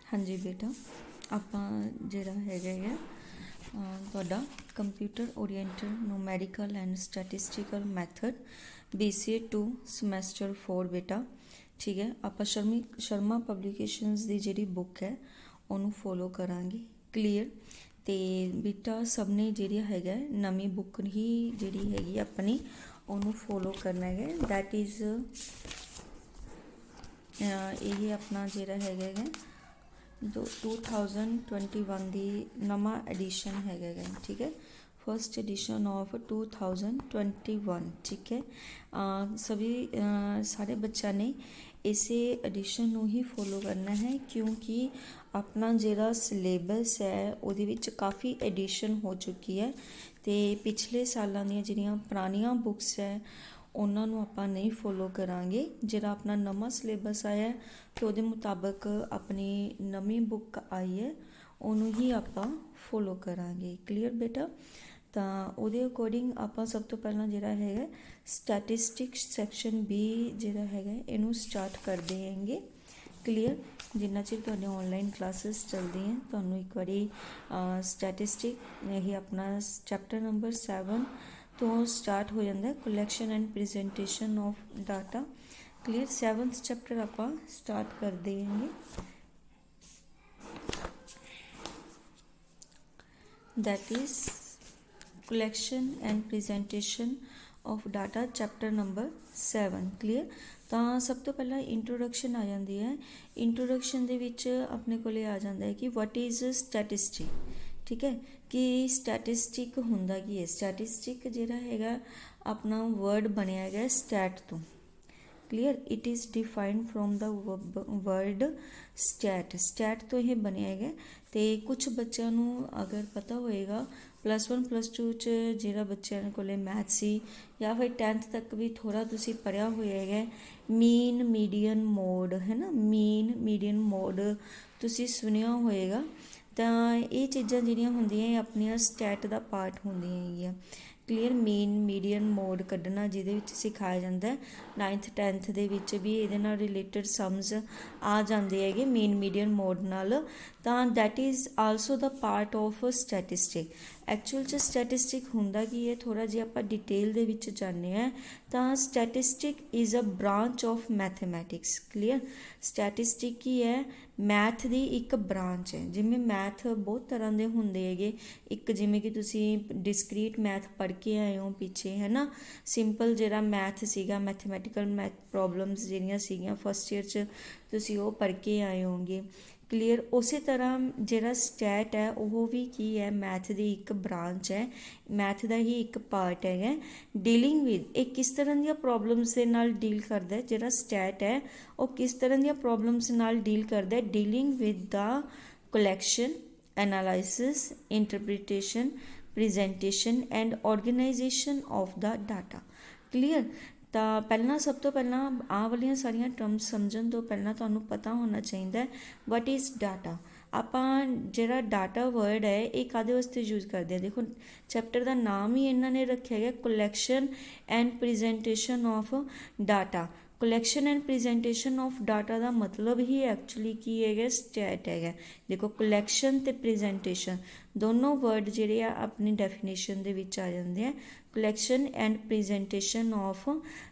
हाँ जी बेटा, ਆਪਾਂ ਜਿਹੜਾ ਹੈਗਾ ਹੈ ਤੁਹਾਡਾ computer oriented numerical and statistical method BCA 2 semester 4 ਬੇਟਾ। ਠੀਕ ਹੈ, ਆਪਾਂ ਸ਼ਰਮਾ ਪਬਲੀਕੇਸ਼ਨਸ ਦੀ ਜਿਹੜੀ ਬੁੱਕ ਹੈ ਉਹਨੂੰ ਫੋਲੋ ਕਰਾਂਗੇ। ਕਲੀਅਰ। ਤੇ ਬੇਟਾ ਸਭ ਨੇ ਜਿਹੜੀ ਹੈਗਾ ਨਵੀਂ ਬੁੱਕ ਹੀ ਜਿਹੜੀ ਹੈਗੀ ਆਪਣੀ ਉਹਨੂੰ ਫੋਲੋ ਕਰਨਾ ਹੈ। ਦੈਟ ਇਜ਼ ਇਹ ਆਪਣਾ ਜਿਹੜਾ ਹੈਗਾ 2021 ਦੀ ਨਵਾਂ ਐਡੀਸ਼ਨ ਹੈਗਾ। ਠੀਕ ਹੈ, फर्स्ट एडिशन ऑफ 2021। ठीक है, सभी सारे बच्चों ने इसे एडिशन ਨੂੰ ही फॉलो करना है क्योंकि अपना ਜਿਹੜਾ सिलेबस है ਉਹਦੇ ਵਿੱਚ ਕਾਫੀ एडिशन हो चुकी है ਤੇ ਪਿਛਲੇ ਸਾਲਾਂ ਦੀਆਂ ਜਿਹੜੀਆਂ ਪੁਰਾਣੀਆਂ ਬੁੱਕਸ ਹੈ ਉਹਨਾਂ ਨੂੰ ਆਪਾਂ ਨਹੀਂ ਫੋਲੋ ਕਰਾਂਗੇ। ਜਿਹੜਾ ਆਪਣਾ ਨਵਾਂ ਸਿਲੇਬਸ ਆਇਆ ਤੇ ਉਹਦੇ ਮੁਤਾਬਕ ਆਪਣੀ ਨਵੀਂ ਬੁੱਕ ਆਈ ਹੈ ਉਹਨੂੰ ਹੀ ਆਪਾਂ ਫੋਲੋ ਕਰਾਂਗੇ। ਕਲੀਅਰ ਬੇਟਾ। ਤਾਂ ਉਹਦੇ ਅਕੋਰਡਿੰਗ ਆਪਾਂ ਸਭ ਤੋਂ ਪਹਿਲਾਂ ਜਿਹੜਾ ਹੈਗਾ ਸਟੈਟਿਸਟਿਕਸ ਸੈਕਸ਼ਨ B ਜਿਹੜਾ ਹੈਗਾ ਇਹਨੂੰ ਸਟਾਰਟ ਕਰਦੇ ਹੈਗੇ। ਕਲੀਅਰ। ਜਿੰਨਾ ਚਿਰ ਤੁਹਾਡੇ ਆਨਲਾਈਨ ਕਲਾਸਿਸ ਚੱਲਦੀਆਂ ਤੁਹਾਨੂੰ ਇੱਕ ਵਾਰੀ ਸਟੈਟਿਸਟਿਕ ਇਹ ਆਪਣਾ ਚੈਪਟਰ ਨੰਬਰ 7 ਤੋਂ ਸਟਾਰਟ ਹੋ ਜਾਂਦਾ collection and presentation of data. Clear. 7th chapter ਆਪਾਂ ਸਟਾਰਟ ਕਰਦੇ ਹੈਗੇ। that is collection and presentation of data chapter number 7। clear। ਤਾਂ ਸਭ ਤੋਂ ਪਹਿਲਾਂ ਇੰਟਰੋਡਕਸ਼ਨ ਆ ਜਾਂਦੀ ਹੈ। ਇੰਟਰੋਡਕਸ਼ਨ ਦੇ ਵਿੱਚ ਆਪਣੇ ਕੋਲੇ ਆ ਜਾਂਦਾ ਹੈ ਕਿ ਵਾਟ ਇਜ਼ ਸਟੈਟਿਸਟਿਕ। ਠੀਕ ਹੈ, ਕਿ ਸਟੈਟਿਸਟਿਕ ਹੁੰਦਾ ਕੀ ਹੈ। ਸਟੈਟਿਸਟਿਕ ਜਿਹੜਾ ਹੈਗਾ ਆਪਣਾ ਵਰਡ ਬਣਿਆ ਹੈਗਾ ਸਟੈਟ ਤੋਂ। Clear. It is defined from the word stat. Stat ਤੋਂ ਇਹ ਬਣਿਆ ਹੈਗਾ ਤੇ ਕੁਝ ਬੱਚਿਆਂ ਨੂੰ ਅਗਰ ਪਤਾ ਹੋਏਗਾ +1 +2 'ਚ ਜਿਹੜਾ ਬੱਚਿਆਂ ਕੋਲੇ ਮੈਥ ਸੀ ਜਾਂ ਫਿਰ 10th ਤੱਕ ਵੀ ਥੋੜ੍ਹਾ ਤੁਸੀਂ ਪੜ੍ਹਿਆ ਹੋਇਆ ਹੈਗਾ ਮੀਨ ਮੀਡੀਅਨ ਮੋਡ ਹੈ ਨਾ। ਮੀਨ ਮੀਡੀਅਨ ਮੋਡ ਤੁਸੀਂ ਸੁਣਿਆ ਹੋਏਗਾ। ਤਾਂ ਇਹ ਚੀਜ਼ਾਂ ਜਿਹੜੀਆਂ ਹੁੰਦੀਆਂ ਇਹ ਆਪਣੀਆਂ ਸਟੈਟ ਦਾ ਪਾਰਟ ਹੁੰਦੀਆਂ ਹੈਗੀਆਂ। ਕਲੀਅਰ। ਮੀਨ ਮੀਡੀਅਨ ਮੋਡ ਕੱਢਣਾ ਜਿਹਦੇ ਵਿੱਚ ਸਿਖਾਇਆ ਜਾਂਦਾ 9th 10th ਦੇ ਵਿੱਚ ਵੀ ਇਹਦੇ ਨਾਲ ਰਿਲੇਟਡ ਸਮਸ ਆ ਜਾਂਦੇ ਹੈਗੇ ਮੀਨ ਮੀਡੀਅਨ ਮੋਡ ਨਾਲ। ਤਾਂ that is also the part of statistic. Actual 'ਚ ਸਟੈਟਿਸਟਿਕ ਹੁੰਦਾ ਕੀ ਹੈ ਥੋੜ੍ਹਾ ਜਿਹਾ ਆਪਾਂ ਡਿਟੇਲ ਦੇ ਵਿੱਚ ਜਾਣਦੇ ਹਾਂ। ਤਾਂ statistic is a branch of mathematics. Clear. Statistic ਕੀ ਹੈ ਮੈਥ ਦੀ ਇੱਕ ਬ੍ਰਾਂਚ ਹੈ। ਜਿਵੇਂ ਮੈਥ ਬਹੁਤ ਤਰ੍ਹਾਂ ਦੇ ਹੁੰਦੇ ਹੈਗੇ। ਇੱਕ ਜਿਵੇਂ ਕਿ ਤੁਸੀਂ ਡਿਸਕ੍ਰੀਟ ਮੈਥ ਪੜ੍ਹ ਕੇ ਆਏ ਹੋ ਪਿੱਛੇ ਹੈ ਨਾ। ਸਿੰਪਲ ਜਿਹੜਾ ਮੈਥ ਸੀਗਾ ਮੈਥਮੈਟੀਕਲ ਮੈਥ ਪ੍ਰੋਬਲਮਸ ਜਿਹੜੀਆਂ ਸੀਗੀਆਂ ਫਸਟ ਈਅਰ 'ਚ ਤੁਸੀਂ ਉਹ ਪੜ੍ਹ ਕੇ ਆਏ ਹੋਗੇ। ਕਲੀਅਰ। ਉਸੇ ਤਰ੍ਹਾਂ ਜਿਹੜਾ ਸਟੈਟ ਹੈ ਉਹ ਵੀ ਕੀ ਹੈ ਮੈਥ ਦੀ ਇੱਕ ਬ੍ਰਾਂਚ ਹੈ, ਮੈਥ ਦਾ ਹੀ ਇੱਕ ਪਾਰਟ ਹੈਗਾ। ਡੀਲਿੰਗ ਵਿਦ ਇਹ ਕਿਸ ਤਰ੍ਹਾਂ ਦੀਆਂ ਪ੍ਰੋਬਲਮਸ ਦੇ ਨਾਲ ਡੀਲ ਕਰਦਾ ਜਿਹੜਾ ਸਟੈਟ ਹੈ ਉਹ ਕਿਸ ਤਰ੍ਹਾਂ ਦੀਆਂ ਪ੍ਰੋਬਲਮਸ ਨਾਲ ਡੀਲ ਕਰਦਾ dealing with the collection analysis interpretation presentation and organisation of the data. Clear. ਤਾਂ ਪਹਿਲਾਂ ਸਭ ਤੋਂ ਪਹਿਲਾਂ ਆਹ ਵਾਲੀਆਂ ਸਾਰੀਆਂ ਟਰਮਸ ਸਮਝਣ ਤੋਂ ਪਹਿਲਾਂ ਤੁਹਾਨੂੰ ਪਤਾ ਹੋਣਾ ਚਾਹੀਦਾ ਵਾਟ ਇਜ਼ ਡਾਟਾ। ਆਪਾਂ ਜਿਹੜਾ ਡਾਟਾ ਵਰਡ ਹੈ ਇਹ ਕਾਹਦੇ ਵਾਸਤੇ ਯੂਜ਼ ਕਰਦੇ ਹਾਂ। ਦੇਖੋ ਚੈਪਟਰ ਦਾ ਨਾਮ ਹੀ ਇਹਨਾਂ ਨੇ ਰੱਖਿਆ ਗਿਆ collection and presentation of data. Collection and presentation of data ਦਾ ਮਤਲਬ ਹੀ ਐਕਚੁਅਲੀ ਕੀ ਹੈਗਾ ਸਟੈਟ ਹੈਗਾ। ਦੇਖੋ ਕਲੈਕਸ਼ਨ ਅਤੇ ਪ੍ਰੈਜੈਂਟੇਸ਼ਨ ਦੋਨੋਂ ਵਰਡ ਜਿਹੜੇ ਆ ਆਪਣੀ ਡੈਫੀਨੇਸ਼ਨ ਦੇ ਵਿੱਚ ਆ ਜਾਂਦੇ ਆ collection and presentation of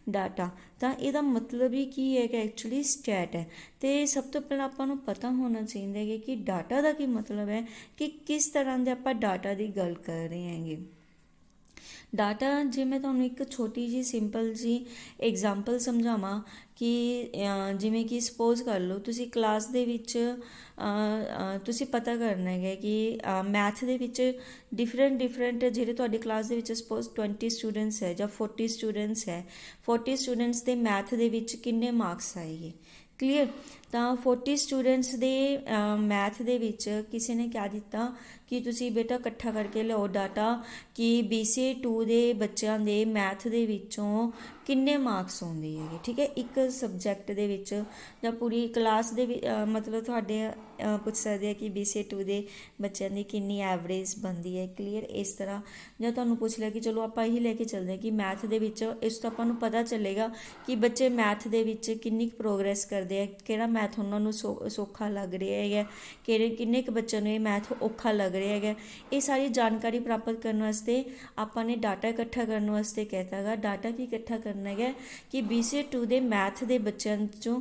data. ਤਾਂ ਇਹਦਾ ਮਤਲਬ ਹੀ ਕੀ ਹੈਗਾ ਐਕਚੁਅਲੀ ਸਟੈਟ ਹੈ। ਅਤੇ ਸਭ ਤੋਂ ਪਹਿਲਾਂ ਆਪਾਂ ਨੂੰ ਪਤਾ ਹੋਣਾ ਚਾਹੀਦਾ ਹੈ ਕਿ ਡਾਟਾ ਦਾ ਕੀ ਮਤਲਬ ਹੈ ਕਿ ਕਿਸ ਤਰ੍ਹਾਂ ਦੇ ਆਪਾਂ ਡਾਟਾ ਦੀ ਗੱਲ ਕਰ ਰਹੇ ਹੈਗੇ। ਡਾਟਾ ਜੇ ਮੈਂ ਤੁਹਾਨੂੰ ਇੱਕ ਛੋਟੀ ਜਿਹੀ ਸਿੰਪਲ ਜੀ ਐਗਜ਼ਾਮਪਲ ਸਮਝਾਵਾਂ ਕਿ ਜਿਵੇਂ ਕਿ ਸਪੋਜ਼ ਕਰ ਲਓ ਤੁਸੀਂ ਕਲਾਸ ਦੇ ਵਿੱਚ ਤੁਸੀਂ ਪਤਾ ਕਰਨਾ ਹੈਗਾ ਕਿ ਮੈਥ ਦੇ ਵਿੱਚ ਡਿਫਰੈਂਟ ਜਿਹੜੇ ਤੁਹਾਡੀ ਕਲਾਸ ਦੇ ਵਿੱਚ ਸਪੋਜ਼ 20 ਸਟੂਡੈਂਟਸ ਹੈ ਜਾਂ 40 ਸਟੂਡੈਂਟਸ ਹੈ 40 ਸਟੂਡੈਂਟਸ ਦੇ ਮੈਥ ਦੇ ਵਿੱਚ ਕਿੰਨੇ ਮਾਰਕਸ ਆਏਗੇ। ਕਲੀਅਰ। ਤਾਂ 40 ਸਟੂਡੈਂਟਸ ਦੇ ਮੈਥ ਦੇ ਵਿੱਚ ਕਿਸੇ ਨੇ ਕਹਿ ਦਿੱਤਾ ਕਿ ਤੁਸੀਂ ਬੇਟਾ ਇਕੱਠਾ ਕਰਕੇ ਲਿਆਓ ਡਾਟਾ ਕਿ BCA 2 ਦੇ ਬੱਚਿਆਂ ਦੇ ਮੈਥ ਦੇ ਵਿੱਚੋਂ ਕਿੰਨੇ ਮਾਰਕਸ ਆਉਂਦੇ ਹੈਗੇ। ਠੀਕ ਹੈ, ਇੱਕ ਸਬਜੈਕਟ ਦੇ ਵਿੱਚ ਜਾਂ ਪੂਰੀ ਕਲਾਸ ਦੇ ਮਤਲਬ ਤੁਹਾਡੇ ਪੁੱਛ ਸਕਦੇ ਆ ਕਿ BCA 2 ਦੇ ਬੱਚਿਆਂ ਦੀ ਕਿੰਨੀ ਐਵਰੇਜ ਬਣਦੀ ਹੈ। ਕਲੀਅਰ। ਇਸ ਤਰ੍ਹਾਂ ਜਾਂ ਤੁਹਾਨੂੰ ਪੁੱਛ ਲਿਆ ਕਿ ਚਲੋ ਆਪਾਂ ਇਹੀ ਲੈ ਕੇ ਚੱਲਦੇ ਹਾਂ ਕਿ ਮੈਥ ਦੇ ਵਿੱਚ ਇਸ ਤੋਂ ਆਪਾਂ ਨੂੰ ਪਤਾ ਚੱਲੇਗਾ ਕਿ ਬੱਚੇ ਮੈਥ ਦੇ ਵਿੱਚ ਕਿੰਨੀ ਪ੍ਰੋਗਰੈਸ ਕਰਦੇ ਕਰਦੇ ਆ, ਕਿਹੜਾ ਮੈਥ ਉਹਨਾਂ ਨੂੰ ਸੌਖਾ ਲੱਗ ਰਿਹਾ ਹੈਗਾ, ਕਿੰਨੇ ਕੁ ਬੱਚਿਆਂ ਨੂੰ ਇਹ ਮੈਥ ਔਖਾ ਲੱਗ ਰਿਹਾ ਹੈਗਾ। ਇਹ ਸਾਰੀ ਜਾਣਕਾਰੀ ਪ੍ਰਾਪਤ ਕਰਨ ਵਾਸਤੇ ਆਪਾਂ ਨੇ ਡਾਟਾ ਇਕੱਠਾ ਕਰਨ ਵਾਸਤੇ ਕਹਿਤਾ ਗਾ। ਡਾਟਾ ਕੀ ਇਕੱਠਾ ਕਰਨਾ ਹੈਗਾ ਕਿ BC2 ਦੇ ਮੈਥ ਦੇ ਬੱਚਿਆਂ 'ਚੋਂ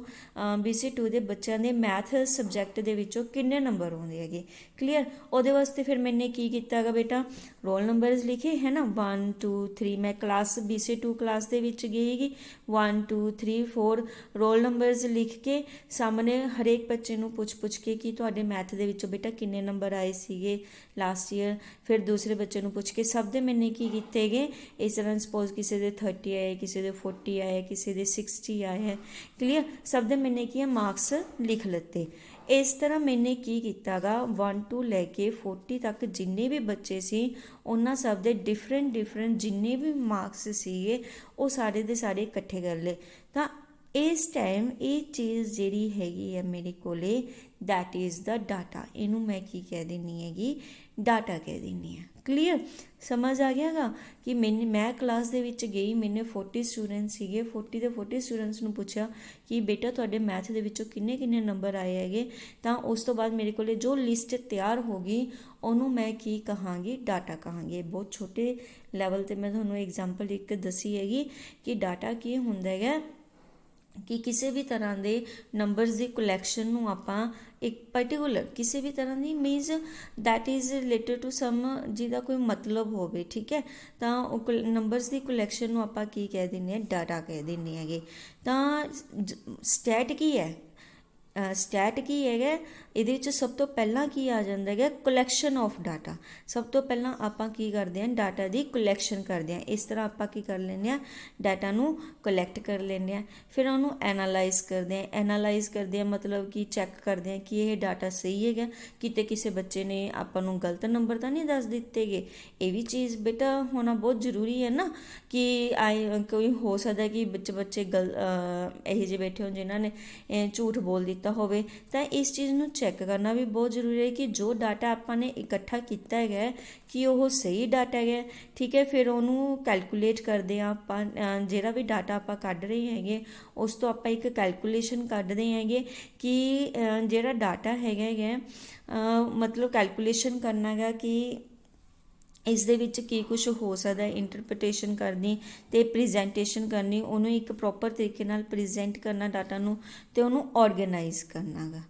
BC2 ਦੇ ਬੱਚਿਆਂ ਦੇ ਮੈਥ ਸਬਜੈਕਟ ਦੇ ਵਿੱਚੋਂ ਕਿੰਨੇ ਨੰਬਰ ਆਉਂਦੇ ਹੈਗੇ। ਕਲੀਅਰ। ਉਹਦੇ ਵਾਸਤੇ ਫਿਰ ਮੈਨੇ ਕੀ ਕੀਤਾ ਗਾ ਬੇਟਾ, ਰੋਲ ਨੰਬਰਸ ਲਿਖੇ ਹੈ ਨਾ, 1 2 3। ਮੈਂ ਕਲਾਸ BC2 ਕਲਾਸ ਦੇ ਵਿੱਚ ਗਈ ਹੈਗੀ, 1 2 3 4 ਰੋਲ ਨੰਬਰਸ ਲਿਖ ਕੇ ਸਾਹਮਣੇ ਹਰੇਕ ਬੱਚੇ ਨੂੰ ਪੁੱਛ ਕੇ ਕਿ ਤੁਹਾਡੇ ਮੈਥ ਦੇ ਵਿੱਚੋਂ ਬੇਟਾ ਕਿੰਨੇ ਨੰਬਰ ਆਏ ਸੀਗੇ ਲਾਸਟ ਈਅਰ। ਫਿਰ ਦੂਸਰੇ ਬੱਚੇ ਨੂੰ ਪੁੱਛ ਕੇ ਸਭ ਦੇ ਮੈਨੇ ਕੀ ਕੀਤੇ ਗਏ, ਇਸ ਤਰ੍ਹਾਂ ਸਪੋਜ਼ ਕਿਸੇ ਦੇ 30 ਆਏ, ਕਿਸੇ ਦੇ 40 ਆਏ, ਕਿਸੇ ਦੇ 60 ਆਏ ਹੈ। ਕਲੀਅਰ। ਸਭ ਦੇ ਮੈਨੇ ਕੀ ਹੈ ਮਾਰਕਸ ਲਿਖ ਲਿੱਤੇ। ਇਸ ਤਰ੍ਹਾਂ ਮੈਨੇ ਕੀ ਕੀਤਾ ਗਾ, 1 ਤੋਂ ਲੈ ਕੇ 40 ਤੱਕ ਜਿੰਨੇ ਵੀ ਬੱਚੇ ਸੀ ਉਹਨਾਂ ਸਭ ਦੇ ਡਿਫਰੈਂਟ ਜਿੰਨੇ ਵੀ ਮਾਰਕਸ ਸੀਗੇ ਉਹ ਸਾਰੇ ਦੇ ਸਾਰੇ ਇਕੱਠੇ ਕਰ ਲਏ। ਤਾਂ ਇਸ ਟਾਈਮ ਇਹ ਚੀਜ਼ ਜਿਹੜੀ ਹੈਗੀ ਹੈ ਮੇਰੇ ਕੋਲੇ, ਦੈਟ ਇਜ਼ ਦਾ ਡਾਟਾ। ਇਹਨੂੰ ਮੈਂ ਕੀ ਕਹਿ ਦਿੰਦੀ ਹੈਗੀ, ਡਾਟਾ ਕਹਿ ਦਿੰਦੀ ਹਾਂ। ਕਲੀਅਰ। ਸਮਝ ਆ ਗਿਆ ਗਾ ਕਿ ਮੈਂ ਕਲਾਸ ਦੇ ਵਿੱਚ ਗਈ, ਮੈਨੇ 40 ਸਟੂਡੈਂਟ ਸੀਗੇ, 40 ਦੇ 40 ਸਟੂਡੈਂਟਸ ਨੂੰ ਪੁੱਛਿਆ ਕਿ ਬੇਟਾ ਤੁਹਾਡੇ ਮੈਥ ਦੇ ਵਿੱਚੋਂ ਕਿੰਨੇ ਨੰਬਰ ਆਏ ਹੈਗੇ। ਤਾਂ ਉਸ ਤੋਂ ਬਾਅਦ ਮੇਰੇ ਕੋਲੇ ਜੋ ਲਿਸਟ ਤਿਆਰ ਹੋ ਗਈ ਉਹਨੂੰ ਮੈਂ ਕੀ ਕਹਾਂਗੀ, ਡਾਟਾ ਕਹਾਂਗੀ। ਬਹੁਤ ਛੋਟੇ ਲੈਵਲ 'ਤੇ ਮੈਂ ਤੁਹਾਨੂੰ ਐਗਜ਼ਾਮਪਲ ਇੱਕ ਦੱਸੀ ਹੈਗੀ ਕਿ ਡਾਟਾ ਕੀ ਹੁੰਦਾ ਹੈਗਾ ਕਿ ਕਿਸੇ ਵੀ ਤਰ੍ਹਾਂ ਦੇ ਨੰਬਰਸ ਦੀ ਕਲੈਕਸ਼ਨ ਨੂੰ ਆਪਾਂ ਇੱਕ ਪਰਟੀਕੂਲਰ ਕਿਸੇ ਵੀ ਤਰ੍ਹਾਂ ਦੀ means that is related to some ਜਿਹਦਾ ਕੋਈ ਮਤਲਬ ਹੋਵੇ, ਠੀਕ ਹੈ। ਤਾਂ ਉਹ ਨੰਬਰਸ ਦੀ ਕਲੈਕਸ਼ਨ ਨੂੰ ਆਪਾਂ ਕੀ ਕਹਿ ਦਿੰਦੇ ਹਾਂ, ਡਾਟਾ ਕਹਿ ਦਿੰਦੇ ਹੈਗੇ। ਤਾਂ ਸਟੈਟ ਕੀ ਹੈ, ਸਟੈਟ ਕੀ ਹੈਗਾ, ਇਹਦੇ ਵਿੱਚ ਸਭ ਤੋਂ ਪਹਿਲਾਂ ਕੀ ਆ ਜਾਂਦਾ ਹੈਗਾ, ਕਲੈਕਸ਼ਨ ਆਫ ਡਾਟਾ। ਸਭ ਤੋਂ ਪਹਿਲਾਂ ਆਪਾਂ ਕੀ ਕਰਦੇ ਹਾਂ, ਡਾਟਾ ਦੀ ਕਲੈਕਸ਼ਨ ਕਰਦੇ ਹਾਂ। ਇਸ ਤਰ੍ਹਾਂ ਆਪਾਂ ਕੀ ਕਰ ਲੈਂਦੇ ਹਾਂ, ਡਾਟਾ ਨੂੰ ਕਲੈਕਟ ਕਰ ਲੈਂਦੇ ਹਾਂ, ਫਿਰ ਉਹਨੂੰ ਐਨਾਲਾਈਜ਼ ਕਰਦੇ ਹਾਂ। ਐਨਾਲਾਈਜ਼ ਕਰਦੇ ਹਾਂ ਮਤਲਬ ਕਿ ਚੈੱਕ ਕਰਦੇ ਹਾਂ ਕਿ ਇਹ ਡਾਟਾ ਸਹੀ ਹੈਗਾ, ਕਿਤੇ ਕਿਸੇ ਬੱਚੇ ਨੇ ਆਪਾਂ ਨੂੰ ਗਲਤ ਨੰਬਰ ਤਾਂ ਨਹੀਂ ਦੱਸ ਦਿੱਤੇ ਗਏ। ਇਹ ਵੀ ਚੀਜ਼ ਬੇਟਾ ਹੋਣਾ ਬਹੁਤ ਜ਼ਰੂਰੀ ਹੈ ਨਾ, ਕਿ ਕੋਈ ਹੋ ਸਕਦਾ ਕਿ ਬੱਚੇ ਇਹੋ ਜਿਹੇ ਬੈਠੇ ਹੋਣ ਜਿਨ੍ਹਾਂ ਨੇ ਝੂਠ ਬੋਲ ਦਿੱਤਾ ਹੋਵੇ। ਤਾਂ ਇਸ ਚੀਜ਼ ਨੂੰ ਚੈੱਕ ਕਰਨਾ ਵੀ ਬਹੁਤ ਜ਼ਰੂਰੀ ਹੈ ਕਿ ਜੋ ਡਾਟਾ ਆਪਾਂ ਨੇ ਇਕੱਠਾ ਕੀਤਾ ਹੈਗਾ ਕਿ ਉਹ ਸਹੀ ਡਾਟਾ ਹੈਗਾ, ਠੀਕ ਹੈ। ਫਿਰ ਉਹਨੂੰ ਕੈਲਕੂਲੇਟ ਕਰਦੇ ਹਾਂ ਆਪਾਂ, ਜਿਹੜਾ ਵੀ ਡਾਟਾ ਆਪਾਂ ਕੱਢ ਰਹੇ ਹੈਗੇ ਉਸ ਤੋਂ ਆਪਾਂ ਇੱਕ ਕੈਲਕੂਲੇਸ਼ਨ ਕੱਢਦੇ ਹੈਗੇ ਕਿ ਜਿਹੜਾ ਡਾਟਾ ਹੈਗਾ ਮਤਲਬ ਕੈਲਕੂਲੇਸ਼ਨ ਕਰਨਾ ਹੈਗਾ ਕਿ ਇਸ ਦੇ ਵਿੱਚ ਕੀ ਕੁਝ ਹੋ ਸਕਦਾ, ਇੰਟਰਪ੍ਰੀਟੇਸ਼ਨ ਕਰਨੀ ਅਤੇ ਪ੍ਰੈਜੈਂਟੇਸ਼ਨ ਕਰਨੀ, ਉਹਨੂੰ ਇੱਕ ਪ੍ਰੋਪਰ ਤਰੀਕੇ ਨਾਲ ਪ੍ਰੈਜੈਂਟ ਕਰਨਾ ਡਾਟਾ ਨੂੰ, ਅਤੇ ਉਹਨੂੰ ਔਰਗੇਨਾਈਜ਼ ਕਰਨਾ ਗਾ।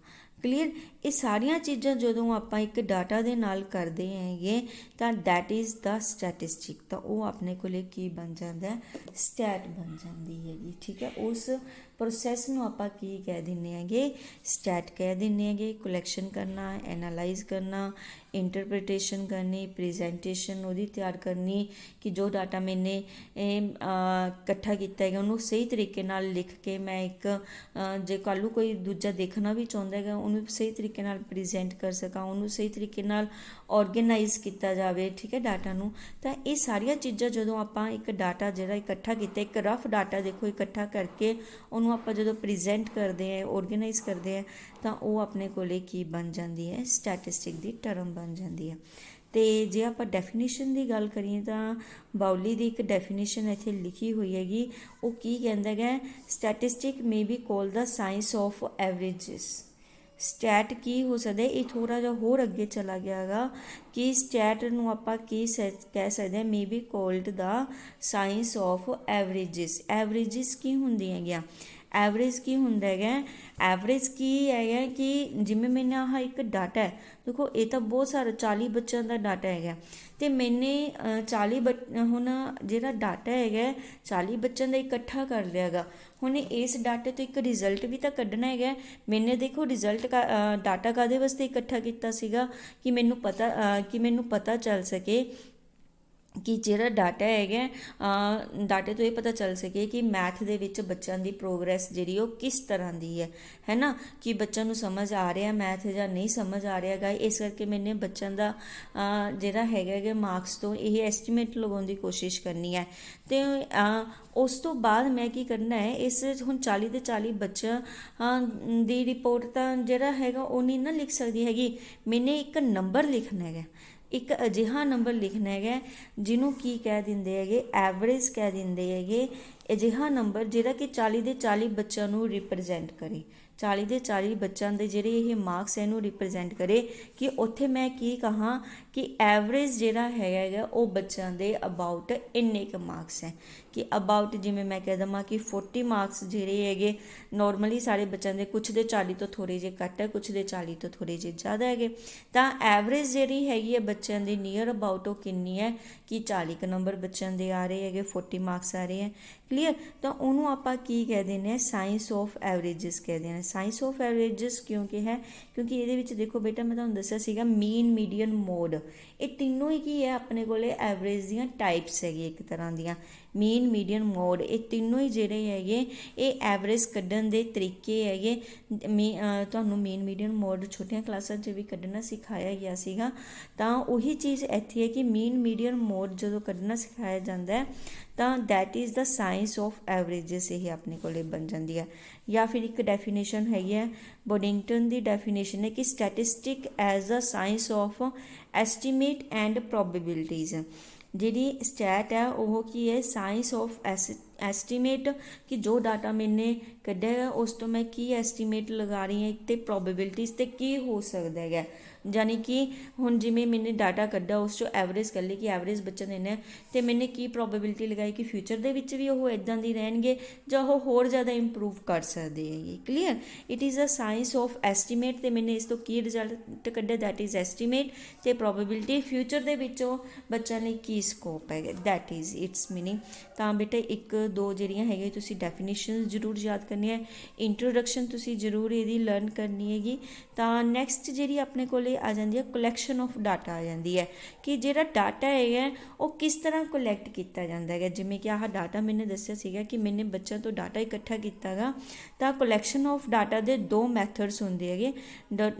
ਕਲੀਅਰ। ਇਹ ਸਾਰੀਆਂ ਚੀਜ਼ਾਂ ਜਦੋਂ ਆਪਾਂ ਇੱਕ ਡਾਟਾ ਦੇ ਨਾਲ ਕਰਦੇ ਹੈਗੇ ਤਾਂ ਦੈਟ ਇਜ਼ ਦਾ ਸਟੈਟਿਸਟਿਕ। ਤਾਂ ਉਹ ਆਪਣੇ ਕੋਲੇ ਕੀ ਬਣ ਜਾਂਦਾ, ਸਟੈਟ ਬਣ ਜਾਂਦੀ ਹੈਗੀ, ਠੀਕ ਹੈ। ਉਸ ਪ੍ਰੋਸੈਸ ਨੂੰ ਆਪਾਂ ਕੀ ਕਹਿ ਦਿੰਦੇ ਹੈਗੇ, ਸਟੈਟ ਕਹਿ ਦਿੰਦੇ ਹੈਗੇ। ਕਲੈਕਸ਼ਨ ਕਰਨਾ, ਐਨਾਲਾਈਜ਼ ਕਰਨਾ, ਇੰਟਰਪ੍ਰੀਟੇਸ਼ਨ ਕਰਨੀ, ਪ੍ਰੈਜੈਂਟੇਸ਼ਨ ਉਹਦੀ ਤਿਆਰ ਕਰਨੀ ਕਿ ਜੋ ਡਾਟਾ ਮੈਨੇ ਇਕੱਠਾ ਕੀਤਾ ਹੈਗਾ ਉਹਨੂੰ ਸਹੀ ਤਰੀਕੇ ਨਾਲ ਲਿਖ ਕੇ ਮੈਂ ਇੱਕ ਜੇ ਕੱਲ੍ਹ ਨੂੰ ਕੋਈ ਦੂਜਾ ਦੇਖਣਾ ਵੀ ਚਾਹੁੰਦਾ ਹੈਗਾ ਉਹਨੂੰ ਸਹੀ ਤਰੀਕੇ ਨਾਲ ਪ੍ਰੈਜੈਂਟ ਕਰ ਸਕਾਂ, ਉਹਨੂੰ ਸਹੀ ਤਰੀਕੇ ਨਾਲ ਔਰਗੇਨਾਈਜ਼ ਕੀਤਾ ਜਾਵੇ, ਠੀਕ ਹੈ, ਡਾਟਾ ਨੂੰ। ਤਾਂ ਇਹ ਸਾਰੀਆਂ ਚੀਜ਼ਾਂ ਜਦੋਂ ਆਪਾਂ ਇੱਕ ਡਾਟਾ ਜਿਹੜਾ ਇਕੱਠਾ ਕੀਤਾ, ਇੱਕ ਰਫ ਡਾਟਾ ਦੇਖੋ ਇਕੱਠਾ ਕਰਕੇ ਉਹਨੂੰ ਆਪਾਂ ਜਦੋਂ ਪ੍ਰੈਜੈਂਟ ਕਰਦੇ ਹਾਂ, ਔਰਗੇਨਾਈਜ਼ ਕਰਦੇ ਹਾਂ, ਤਾਂ ਉਹ ਆਪਣੇ ਕੋਲੇ ਕੀ ਬਣ ਜਾਂਦੀ ਹੈ, ਸਟੈਟਿਸਟਿਕ ਦੀ ਟਰਮ ਬਣ ਜਾਂਦੀ ਹੈ। ਅਤੇ ਜੇ ਆਪਾਂ ਡੈਫੀਨੇਸ਼ਨ ਦੀ ਗੱਲ ਕਰੀਏ ਤਾਂ ਬਾਊਲੀ ਦੀ ਇੱਕ ਡੈਫੀਨੇਸ਼ਨ ਇੱਥੇ ਲਿਖੀ ਹੋਈ ਹੈਗੀ। ਉਹ ਕੀ ਕਹਿੰਦਾ ਹੈਗਾ, statistic may be called the science of averages. Stat ਕੀ ਹੋ ਸਕਦਾ, ਇਹ ਥੋੜ੍ਹਾ ਜਿਹਾ ਹੋਰ ਅੱਗੇ ਚਲਾ ਗਿਆ ਹੈਗਾ ਕਿ ਸਟੈਟ ਨੂੰ ਆਪਾਂ ਕੀ ਕਹਿ ਸਕਦੇ ਹਾਂ, may be called the science of averages. Averages ਕੀ ਹੁੰਦੀਆਂ ਹੈਗੀਆਂ, ਐਵਰੇਜ ਕੀ ਹੁੰਦਾ ਹੈਗਾ, ਐਵਰੇਜ ਕੀ ਹੈਗਾ ਕਿ ਜਿਵੇਂ ਮੈਨੇ ਆਹ ਇੱਕ ਡਾਟਾ ਹੈ, ਦੇਖੋ ਇਹ ਤਾਂ ਬਹੁਤ ਸਾਰਾ 40 ਬੱਚਿਆਂ ਦਾ ਡਾਟਾ ਹੈਗਾ ਅਤੇ ਮੈਨੇ 40 ਹੁਣ ਜਿਹੜਾ ਡਾਟਾ ਹੈਗਾ 40 ਬੱਚਿਆਂ ਦਾ ਇਕੱਠਾ ਕਰ ਲਿਆ ਹੈਗਾ। ਹੁਣ ਇਸ ਡਾਟੇ ਤੋਂ ਇੱਕ ਰਿਜ਼ਲਟ ਵੀ ਤਾਂ ਕੱਢਣਾ ਹੈਗਾ। ਮੈਨੇ ਦੇਖੋ ਰਿਜ਼ਲਟ ਡਾਟਾ ਕਾਹਦੇ ਵਾਸਤੇ ਇਕੱਠਾ ਕੀਤਾ ਸੀਗਾ ਕਿ ਮੈਨੂੰ ਪਤਾ ਚੱਲ ਸਕੇ ਕਿ ਜਿਹੜਾ ਡਾਟਾ ਹੈਗਾ ਡਾਟੇ ਤੋਂ ਇਹ ਪਤਾ ਚੱਲ ਸਕੇ ਕਿ ਮੈਥ ਦੇ ਵਿੱਚ ਬੱਚਿਆਂ ਦੀ ਪ੍ਰੋਗਰੈਸ ਜਿਹੜੀ ਉਹ ਕਿਸ ਤਰ੍ਹਾਂ ਦੀ ਹੈ ਨਾ, ਕਿ ਬੱਚਿਆਂ ਨੂੰ ਸਮਝ ਆ ਰਿਹਾ ਮੈਥ ਜਾਂ ਨਹੀਂ ਸਮਝ ਆ ਰਿਹਾ ਹੈਗਾ। ਇਸ ਕਰਕੇ ਮੈਨੇ ਬੱਚਿਆਂ ਦਾ ਜਿਹੜਾ ਹੈਗਾ ਮਾਰਕਸ ਤੋਂ ਇਹ ਐਸਟੀਮੇਟ ਲਗਾਉਣ ਦੀ ਕੋਸ਼ਿਸ਼ ਕਰਨੀ ਹੈ। ਅਤੇ ਉਸ ਤੋਂ ਬਾਅਦ ਮੈਂ ਕੀ ਕਰਨਾ ਹੈ, ਇਸ ਹੁਣ 40 ਦੇ 40 ਬੱਚਿਆਂ ਦੀ ਰਿਪੋਰਟ ਤਾਂ ਜਿਹੜਾ ਹੈਗਾ ਉਹ ਨਹੀਂ ਨਾ ਲਿਖ ਸਕਦੀ ਹੈਗੀ। ਮੈਨੇ ਇੱਕ ਨੰਬਰ ਲਿਖਣਾ ਹੈਗਾ, ਇੱਕ ਅਜਿਹਾ ਨੰਬਰ ਲਿਖਣਾ ਹੈਗਾ ਜਿਹਨੂੰ ਕੀ ਕਹਿ ਦਿੰਦੇ ਹੈਗੇ, ਐਵਰੇਜ ਕਹਿ ਦਿੰਦੇ ਹੈਗੇ। ਅਜਿਹਾ ਨੰਬਰ ਜਿਹੜਾ ਕਿ 40 ਦੇ 40 ਬੱਚਿਆਂ ਨੂੰ ਰਿਪਰਜੈਂਟ ਕਰੇ, 40 ਦੇ 40 ਬੱਚਿਆਂ ਦੇ ਜਿਹੜੇ ਇਹ ਮਾਰਕਸ ਇਹਨੂੰ ਰਿਪਰੈਜ਼ੈਂਟ ਕਰੇ ਕਿ ਉੱਥੇ ਮੈਂ ਕੀ ਕਹਾਂ ਕਿ ਐਵਰੇਜ ਜਿਹੜਾ ਹੈਗਾ ਉਹ ਬੱਚਿਆਂ ਦੇ ਅਬਾਊਟ ਇੰਨੇ ਕੁ ਮਾਰਕਸ ਹੈ ਕਿ ਅਬਾਊਟ ਜਿਵੇਂ ਮੈਂ ਕਹਿ ਦੇਵਾਂ ਕਿ 40 ਮਾਰਕਸ ਜਿਹੜੇ ਹੈਗੇ ਨੋਰਮਲੀ ਸਾਰੇ ਬੱਚਿਆਂ ਦੇ ਕੁਛ ਦੇ 40 ਤੋਂ ਥੋੜ੍ਹੇ ਜਿਹੇ ਘੱਟ ਹੈ, ਕੁਛ ਦੇ 40 ਤੋਂ ਥੋੜ੍ਹੇ ਜਿਹੇ ਜ਼ਿਆਦਾ ਹੈਗੇ, ਤਾਂ ਐਵਰੇਜ ਜਿਹੜੀ ਹੈਗੀ ਹੈ ਬੱਚਿਆਂ ਦੀ ਨੀਅਰ ਅਬਾਊਟ ਉਹ ਕਿੰਨੀ ਹੈ ਕਿ 40 ਕੁ ਨੰਬਰ ਬੱਚਿਆਂ ਦੇ ਆ ਰਹੇ ਹੈਗੇ, 40 ਮਾਰਕਸ ਆ ਰਹੇ ਹੈ। ਕਲੀਅਰ? ਤਾਂ ਉਹਨੂੰ ਆਪਾਂ ਕੀ ਕਹਿ ਦਿੰਦੇ ਹਾਂ, ਸਾਇੰਸ ਆਫ ਐਵਰੇਜਸ ਕਹਿੰਦੇ ਹਾਂ। ਸਾਇੰਸ ਆਫ ਐਵਰੇਜਸ ਕਿਉਂ ਕਿਹਾ? ਕਿਉਂਕਿ ਇਹਦੇ ਵਿੱਚ ਦੇਖੋ ਬੇਟਾ ਮੈਂ ਤੁਹਾਨੂੰ ਦੱਸਿਆ ਸੀਗਾ ਮੀਨ, ਮੀਡੀਅਨ, ਮੋਡ, ਇਹ ਤਿੰਨੋਂ ਹੀ ਕੀ ਹੈ ਆਪਣੇ ਕੋਲੇ ਐਵਰੇਜ ਦੀਆਂ ਟਾਈਪਸ ਹੈਗੀ ਇੱਕ ਤਰ੍ਹਾਂ ਦੀਆਂ। ਮੀਨ, ਮੀਡੀਅਨ, ਮੋਡ, ਇਹ ਤਿੰਨੋਂ ਹੀ ਜਿਹੜੇ ਹੈਗੇ ਇਹ ਐਵਰੇਜ ਕੱਢਣ ਦੇ ਤਰੀਕੇ ਹੈਗੇ। ਤੁਹਾਨੂੰ ਮੀਨ, ਮੀਡੀਅਨ, ਮੋਡ ਛੋਟੀਆਂ ਕਲਾਸਾਂ 'ਚ ਵੀ ਕੱਢਣਾ ਸਿਖਾਇਆ ਗਿਆ ਸੀਗਾ। ਤਾਂ ਉਹੀ ਚੀਜ਼ ਇੱਥੇ ਹੈ ਕਿ ਮੀਨ, ਮੀਡੀਅਨ, ਮੋਡ ਜਦੋਂ ਕੱਢਣਾ ਸਿਖਾਇਆ ਜਾਂਦਾ ਹੈ ਤਾਂ that is the science of averages ਇਹ ਆਪਣੇ ਕੋਲੇ ਬਣ ਜਾਂਦੀ ਹੈ। ਜਾਂ ਫਿਰ ਇੱਕ ਡੈਫੀਨੇਸ਼ਨ ਹੈਗੀ ਹੈ ਬੋਡਿੰਗਟਨ ਦੀ ਡੈਫੀਨੇਸ਼ਨ ਹੈ ਕਿ statistic as a science of estimate and probabilities. ਜਿਹੜੀ ਸਟੈਟ ਹੈ ਉਹ ਕੀ ਹੈ, ਸਾਇੰਸ ਆਫ ਐਸਟੀਮੇਟ ਕਿ ਜੋ ਡਾਟਾ ਮੈਨੇ ਕੱਢਿਆ ਹੈ ਉਸ ਤੋਂ ਮੈਂ ਕੀ ਐਸਟੀਮੇਟ ਲਗਾ ਰਹੀ ਹਾਂ ਅਤੇ ਪ੍ਰੋਬੇਬਿਲਿਟੀਜ਼ 'ਤੇ ਕੀ ਹੋ ਸਕਦਾ ਹੈਗਾ। ਯਾਨੀ ਕਿ ਹੁਣ ਜਿਵੇਂ ਮੈਨੇ ਡਾਟਾ ਕੱਢਾ ਉਸ 'ਚੋਂ ਐਵਰੇਜ ਕਰ ਲਈ ਕਿ ਐਵਰੇਜ ਬੱਚੇ ਦੇ ਨੇ ਅਤੇ ਮੈਨੇ ਕੀ ਪ੍ਰੋਬੇਬਿਲਿਟੀ ਲਗਾਈ ਕਿ ਫਿਊਚਰ ਦੇ ਵਿੱਚ ਵੀ ਉਹ ਇੱਦਾਂ ਦੀ ਰਹਿਣਗੇ ਜਾਂ ਉਹ ਹੋਰ ਜ਼ਿਆਦਾ ਇੰਪਰੂਵ ਕਰ ਸਕਦੇ ਹੈਗੇ। Clear? It is a science of estimate ਅਤੇ ਮੈਨੇ ਇਸ ਤੋਂ ਕੀ ਰਿਜ਼ਲਟ ਕੱਢਿਆ, ਦੈਟ ਇਜ਼ ਐਸਟੀਮੇਟ ਅਤੇ ਪ੍ਰੋਬੇਬਿਲਿਟੀ ਫਿਊਚਰ ਦੇ ਵਿੱਚ ਉਹ ਬੱਚਿਆਂ ਲਈ ਕੀ ਸਕੋਪ ਹੈਗਾ, ਦੈਟ ਇਜ਼ ਇਟਸ ਮੀਨਿੰਗ। ਤਾਂ ਬੇਟਾ ਇੱਕ ਦੋ ਜਿਹੜੀਆਂ ਹੈਗੀਆਂ ਤੁਸੀਂ ਡੈਫੀਨੇਸ਼ਨ ਜ਼ਰੂਰ ਯਾਦ ਕਰਨੀਆਂ, ਇੰਟਰੋਡਕਸ਼ਨ ਤੁਸੀਂ ਜ਼ਰੂਰ ਇਹਦੀ ਲਰਨ ਕਰਨੀ ਹੈਗੀ। ਤਾਂ ਨੈਕਸਟ ਜਿਹੜੀ ਆਪਣੇ ਕੋਲੇ ਆ ਜਾਂਦੀ ਹੈ ਕਲੈਕਸ਼ਨ ਆਫ ਡਾਟਾ ਆ ਜਾਂਦੀ ਹੈ ਕਿ ਜਿਹੜਾ ਡਾਟਾ ਹੈਗਾ ਉਹ ਕਿਸ ਤਰ੍ਹਾਂ ਕਲੈਕਟ ਕੀਤਾ ਜਾਂਦਾ ਹੈਗਾ। ਜਿਵੇਂ ਕਿ ਆਹ ਡਾਟਾ ਮੈਨੇ ਦੱਸਿਆ ਸੀਗਾ ਕਿ ਮੈਨੇ ਬੱਚਿਆਂ ਤੋਂ ਡਾਟਾ ਇਕੱਠਾ ਕੀਤਾ ਗਾ। ਤਾਂ ਕਲੈਕਸ਼ਨ ਆਫ ਡਾਟਾ ਦੇ ਦੋ ਮੈਥਡਸ ਹੁੰਦੇ ਹੈਗੇ।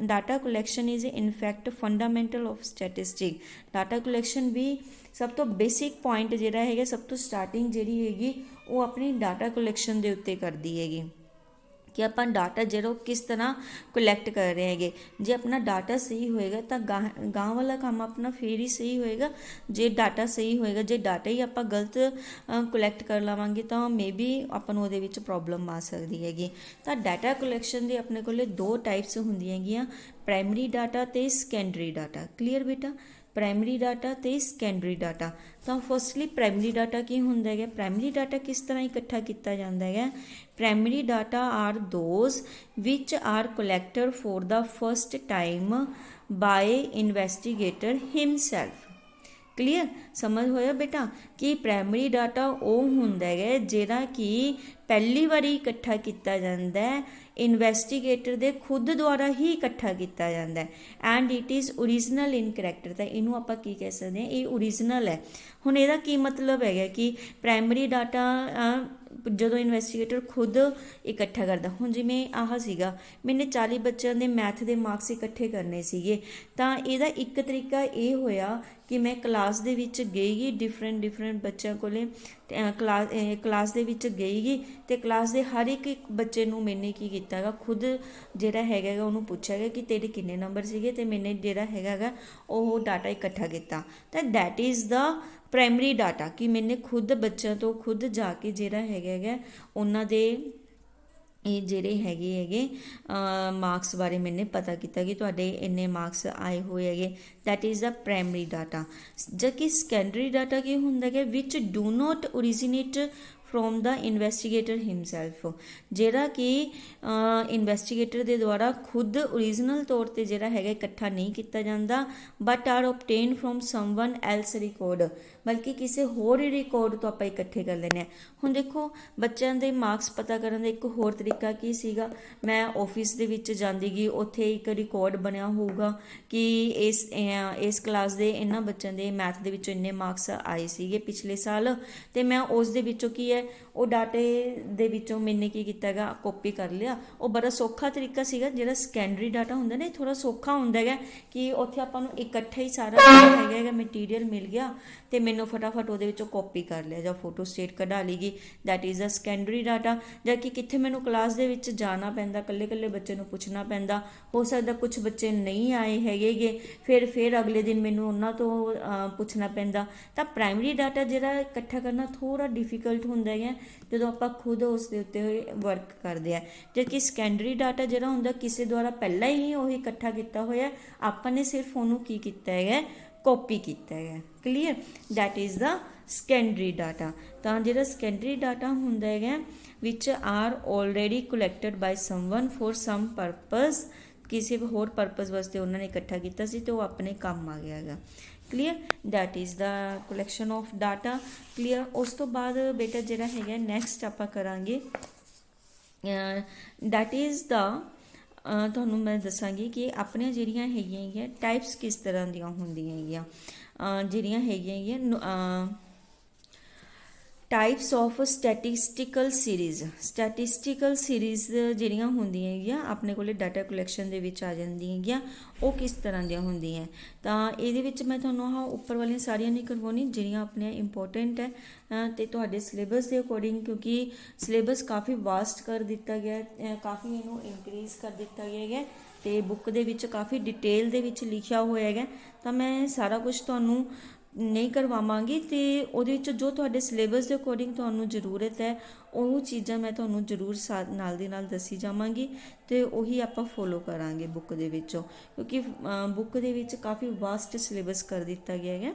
Data collection is in fact fundamental of statistic. Data collection ਵੀ ਸਭ ਤੋਂ ਬੇਸਿਕ ਪੁਆਇੰਟ ਜਿਹੜਾ ਹੈਗਾ, ਸਭ ਤੋਂ ਸਟਾਰਟਿੰਗ ਜਿਹੜੀ ਹੈਗੀ ਉਹ ਆਪਣੀ ਡਾਟਾ ਕਲੈਕਸ਼ਨ ਦੇ ਉੱਤੇ ਕਰਦੀ ਹੈਗੀ ਕਿ ਆਪਾਂ ਡਾਟਾ ਜਿਹੜਾ ਉਹ ਕਿਸ ਤਰ੍ਹਾਂ ਕਲੈਕਟ ਕਰ ਰਹੇ ਹੈਗੇ। ਜੇ ਆਪਣਾ ਡਾਟਾ ਸਹੀ ਹੋਏਗਾ ਤਾਂ ਗਾਂ ਵਾਲਾ ਕੰਮ ਆਪਣਾ ਫੇਰ ਹੀ ਸਹੀ ਹੋਏਗਾ। ਜੇ ਡਾਟਾ ਸਹੀ ਹੋਏਗਾ, ਜੇ ਡਾਟਾ ਹੀ ਆਪਾਂ ਗਲਤ ਕਲੈਕਟ ਕਰ ਲਵਾਂਗੇ ਤਾਂ ਮੇ ਬੀ ਆਪਾਂ ਨੂੰ ਉਹਦੇ ਵਿੱਚ ਪ੍ਰੋਬਲਮ ਆ ਸਕਦੀ ਹੈਗੀ। ਤਾਂ ਡਾਟਾ ਕਲੈਕਸ਼ਨ ਦੇ ਆਪਣੇ ਕੋਲੇ ਦੋ ਟਾਈਪਸ ਹੁੰਦੀਆਂ ਹੈਗੀਆਂ, ਪ੍ਰਾਇਮਰੀ ਡਾਟਾ ਅਤੇ ਸੈਕੰਡਰੀ ਡਾਟਾ। ਕਲੀਅਰ ਬੇਟਾ? ਪ੍ਰਾਇਮਰੀ ਡਾਟਾ ਅਤੇ ਸੈਕੰਡਰੀ ਡਾਟਾ। ਤਾਂ ਫਸਟਲੀ ਪ੍ਰਾਇਮਰੀ ਡਾਟਾ ਕੀ ਹੁੰਦਾ ਹੈਗਾ, ਪ੍ਰਾਇਮਰੀ ਡਾਟਾ ਕਿਸ ਤਰ੍ਹਾਂ ਇਕੱਠਾ ਕੀਤਾ ਜਾਂਦਾ ਹੈਗਾ। Primary data are those which are collected for the first time by investigator himself. Clear? ਸਮਝ ਹੋਇਆ ਬੇਟਾ ਕਿ ਪ੍ਰਾਇਮਰੀ ਡਾਟਾ ਉਹ ਹੁੰਦਾ ਹੈਗਾ ਜਿਹੜਾ ਕਿ ਪਹਿਲੀ ਵਾਰੀ ਇਕੱਠਾ ਕੀਤਾ ਜਾਂਦਾ ਹੈ, ਇਨਵੈਸਟੀਗੇਟਰ ਦੇ ਖੁਦ ਦੁਆਰਾ ਹੀ ਇਕੱਠਾ ਕੀਤਾ ਜਾਂਦਾ ਹੈ and it is original in character. ਤਾਂ ਇਹਨੂੰ ਆਪਾਂ ਕੀ ਕਹਿ ਸਕਦੇ ਹਾਂ, ਇਹ ਓਰੀਜਨਲ ਹੈ। ਹੁਣ ਇਹਦਾ ਕੀ ਮਤਲਬ ਹੈਗਾ ਕਿ ਪ੍ਰਾਇਮਰੀ ਡਾਟਾ ਜਦੋਂ ਇਨਵੈਸਟੀਗੇਟਰ ਖੁਦ ਇਕੱਠਾ ਕਰਦਾ, ਹੁਣ ਜਿਵੇਂ ਆਹ ਸੀਗਾ ਮੈਨੇ 40 ਬੱਚਿਆਂ ਦੇ ਮੈਥ ਦੇ ਮਾਰਕਸ ਇਕੱਠੇ ਕਰਨੇ ਸੀਗੇ, ਤਾਂ ਇਹਦਾ ਇੱਕ ਤਰੀਕਾ ਇਹ ਹੋਇਆ ਕਿ ਮੈਂ ਕਲਾਸ ਦੇ ਵਿੱਚ ਗਈ ਡਿਫਰੈਂਟ ਬੱਚਿਆਂ ਕੋਲੇ ਕਲਾਸ ਦੇ ਵਿੱਚ ਗਈ ਅਤੇ ਕਲਾਸ ਦੇ ਹਰ ਇੱਕ ਬੱਚੇ ਨੂੰ ਮੈਨੇ ਕੀ ਕੀਤਾ ਹੈਗਾ, ਖੁਦ ਜਿਹੜਾ ਹੈਗਾ ਉਹਨੂੰ ਪੁੱਛਿਆ ਗਿਆ ਕਿ ਤੇਰੇ ਕਿੰਨੇ ਨੰਬਰ ਸੀਗੇ ਅਤੇ ਮੈਨੇ ਜਿਹੜਾ ਹੈਗਾ ਉਹ ਡਾਟਾ ਇਕੱਠਾ ਕੀਤਾ। ਤਾਂ that is the primary data ਕਿ ਮੈਨੇ ਖੁਦ ਬੱਚਿਆਂ ਤੋਂ ਖੁਦ ਜਾ ਕੇ ਜਿਹੜਾ ਹੈਗਾ ਉਹਨਾਂ ਦੇ ਇਹ ਜਿਹੜੇ ਹੈਗੇ ਮਾਰਕਸ ਬਾਰੇ ਮੈਨੇ ਪਤਾ ਕੀਤਾ ਕਿ ਤੁਹਾਡੇ ਇੰਨੇ ਮਾਰਕਸ ਆਏ ਹੋਏ ਹੈਗੇ। That is the primary data. ਜਦਕਿ ਸੈਕੰਡਰੀ ਡਾਟਾ ਕੀ ਹੁੰਦਾ ਹੈ, which do not originate from the investigator himself, ਜਿਹੜਾ ਕਿ ਇਨਵੈਸਟੀਗੇਟਰ ਦੇ ਦੁਆਰਾ ਖੁਦ ਓਰੀਜਨਲ ਤੌਰ 'ਤੇ ਜਿਹੜਾ ਹੈਗਾ ਇਕੱਠਾ ਨਹੀਂ ਕੀਤਾ ਜਾਂਦਾ, but are obtain from someone else record, ਬਲਕਿ ਕਿਸੇ ਹੋਰ ਹੀ ਰਿਕਾਰਡ ਤੋਂ ਆਪਾਂ ਇਕੱਠੇ ਕਰ ਲੈਂਦੇ ਹਾਂ। ਹੁਣ ਦੇਖੋ ਬੱਚਿਆਂ ਦੇ ਮਾਰਕਸ ਪਤਾ ਕਰਨ ਦਾ ਇੱਕ ਹੋਰ ਤਰੀਕਾ ਕੀ ਸੀਗਾ, ਮੈਂ ਆਫਿਸ ਦੇ ਵਿੱਚ ਜਾਂਦੀ ਗਈ, ਉੱਥੇ ਇੱਕ ਰਿਕਾਰਡ ਬਣਿਆ ਹੋਊਗਾ ਕਿ ਇਸ ਕਲਾਸ ਦੇ ਇਹਨਾਂ ਬੱਚਿਆਂ ਦੇ ਮੈਥ ਦੇ ਵਿੱਚੋਂ ਇੰਨੇ ਮਾਰਕਸ ਆਏ ਸੀਗੇ ਪਿਛਲੇ ਸਾਲ, ਅਤੇ ਮੈਂ ਉਸ ਦੇ ਵਿੱਚੋਂ ਕੀ ਹੈ ਉਹ ਡਾਟੇ ਦੇ ਵਿੱਚੋਂ ਮੈਨੇ ਕੀ ਕੀਤਾ ਹੈਗਾ ਕਾਪੀ ਕਰ ਲਿਆ। ਉਹ ਬੜਾ ਸੌਖਾ ਤਰੀਕਾ ਸੀਗਾ। ਜਿਹੜਾ ਸੈਕੰਡਰੀ ਡਾਟਾ ਹੁੰਦਾ ਨਾ ਇਹ ਥੋੜ੍ਹਾ ਸੌਖਾ ਹੁੰਦਾ ਹੈਗਾ ਕਿ ਉੱਥੇ ਆਪਾਂ ਨੂੰ ਇਕੱਠਾ ਹੀ ਸਾਰਾ ਹੈਗਾ ਮਟੀਰੀਅਲ ਮਿਲ ਗਿਆ ਅਤੇ ਮੈਨੂੰ ਫਟਾਫਟ ਉਹਦੇ ਵਿੱਚੋਂ ਕਾਪੀ ਕਰ ਲਿਆ ਜਾਂ ਫੋਟੋ ਸਟੇਟ ਕਢਾ ਲਈ ਗਈ, that is a secondary data. ਜਦ ਕਿ ਕਿੱਥੇ ਮੈਨੂੰ ਕਲਾਸ ਦੇ ਵਿੱਚ ਜਾਣਾ ਪੈਂਦਾ, ਇਕੱਲੇ ਬੱਚੇ ਨੂੰ ਪੁੱਛਣਾ ਪੈਂਦਾ, ਹੋ ਸਕਦਾ ਕੁਛ ਬੱਚੇ ਨਹੀਂ ਆਏ ਹੈਗੇ ਫਿਰ ਅਗਲੇ ਦਿਨ ਮੈਨੂੰ ਉਹਨਾਂ ਤੋਂ ਪੁੱਛਣਾ ਪੈਂਦਾ। ਤਾਂ ਪ੍ਰਾਇਮਰੀ ਡਾਟਾ ਜਿਹੜਾ ਇਕੱਠਾ ਕਰਨਾ ਥੋੜ੍ਹਾ ਡਿਫੀਕਲਟ ਹੁੰਦਾ ਹੁੰਦਾ ਹੈ ਜਦੋਂ ਆਪਾਂ ਖੁਦ ਉਸ ਦੇ ਉੱਤੇ ਵਰਕ ਕਰਦੇ ਆ। ਜਦਕਿ ਸੈਕੰਡਰੀ ਡਾਟਾ ਜਿਹੜਾ ਹੁੰਦਾ ਕਿਸੇ ਦੁਆਰਾ ਪਹਿਲਾਂ ਹੀ ਉਹ ਇਕੱਠਾ ਕੀਤਾ ਹੋਇਆ, ਆਪਾਂ ਨੇ ਸਿਰਫ ਉਹਨੂੰ ਕੀ ਕੀਤਾ ਹੈਗਾ, ਕਾਪੀ ਕੀਤਾ ਹੈ। Clear, that is the secondary data. ਤਾਂ ਜਿਹੜਾ ਸੈਕੰਡਰੀ ਡਾਟਾ ਹੁੰਦਾ ਹੈਗਾ which are already collected by someone for some purpose, ਕਿਸੇ ਹੋਰ ਪਰਪਸ ਵਾਸਤੇ ਉਹਨਾਂ ਨੇ ਇਕੱਠਾ ਕੀਤਾ ਸੀ ਤੇ ਉਹ ਆਪਣੇ ਕੰਮ ਆ ਗਿਆ ਹੈਗਾ। Clear, that is the collection of data. Clear, ਉਸ ਤੋਂ ਬਾਅਦ ਬੇਟਾ ਜਿਹੜਾ ਹੈਗਾ ਨੈਕਸਟ ਆਪਾਂ ਕਰਾਂਗੇ ਦੈਟ ਇਜ਼ ਦਾ ਤੁਹਾਨੂੰ ਮੈਂ ਦੱਸਾਂਗੀ ਕਿ ਆਪਣੀਆਂ ਜਿਹੜੀਆਂ ਹੈਗੀਆਂ ਟਾਈਪਸ ਕਿਸ ਤਰ੍ਹਾਂ ਦੀਆਂ ਹੁੰਦੀਆਂ ਹੈਗੀਆਂ, ਜਿਹੜੀਆਂ ਹੈਗੀਆਂ types of statistical series. Statistical series ਜਿਹੜੀਆਂ ਹੁੰਦੀਆਂ ਹੈਗੀਆਂ ਆਪਣੇ ਕੋਲੇ ਡਾਟਾ ਕਲੈਕਸ਼ਨ ਦੇ ਵਿੱਚ ਆ ਜਾਂਦੀਆਂ ਹੈਗੀਆਂ, ਉਹ ਕਿਸ ਤਰ੍ਹਾਂ ਦੀਆਂ ਹੁੰਦੀਆਂ। ਤਾਂ ਇਹਦੇ ਵਿੱਚ ਮੈਂ ਤੁਹਾਨੂੰ ਆਹ ਉੱਪਰ ਵਾਲੀਆਂ ਸਾਰੀਆਂ ਨਹੀਂ ਕਰਵਾਉਣੀ, ਜਿਹੜੀਆਂ ਆਪਣੀਆਂ ਇੰਪੋਰਟੈਂਟ ਹੈ ਅਤੇ ਤੁਹਾਡੇ ਸਿਲੇਬਸ ਦੇ ਅਕੋਰਡਿੰਗ, ਕਿਉਂਕਿ ਸਿਲੇਬਸ ਕਾਫੀ ਵਾਸਟ ਕਰ ਦਿੱਤਾ ਗਿਆ, ਕਾਫੀ ਇਹਨੂੰ ਇਨਕਰੀਜ਼ ਕਰ ਦਿੱਤਾ ਗਿਆ ਹੈਗਾ ਅਤੇ ਬੁੱਕ ਦੇ ਵਿੱਚ ਕਾਫੀ ਡਿਟੇਲ ਦੇ ਵਿੱਚ ਲਿਖਿਆ ਹੋਇਆ ਹੈਗਾ। ਤਾਂ ਮੈਂ ਸਾਰਾ ਕੁਝ ਤੁਹਾਨੂੰ ਨਹੀਂ ਕਰਵਾਵਾਂਗੀ ਅਤੇ ਉਹਦੇ ਵਿੱਚ ਜੋ ਤੁਹਾਡੇ ਸਿਲੇਬਸ ਦੇ ਅਕੋਰਡਿੰਗ ਤੁਹਾਨੂੰ ਜ਼ਰੂਰਤ ਹੈ ਉਹ ਚੀਜ਼ਾਂ ਮੈਂ ਤੁਹਾਨੂੰ ਜ਼ਰੂਰ ਨਾਲ ਦੀ ਨਾਲ ਦੱਸੀ ਜਾਵਾਂਗੀ ਅਤੇ ਉਹੀ ਆਪਾਂ ਫੋਲੋ ਕਰਾਂਗੇ ਬੁੱਕ ਦੇ ਵਿੱਚੋਂ, ਕਿਉਂਕਿ ਬੁੱਕ ਦੇ ਵਿੱਚ ਕਾਫੀ ਵਾਸਟ ਸਿਲੇਬਸ ਕਰ ਦਿੱਤਾ ਗਿਆ ਹੈਗਾ।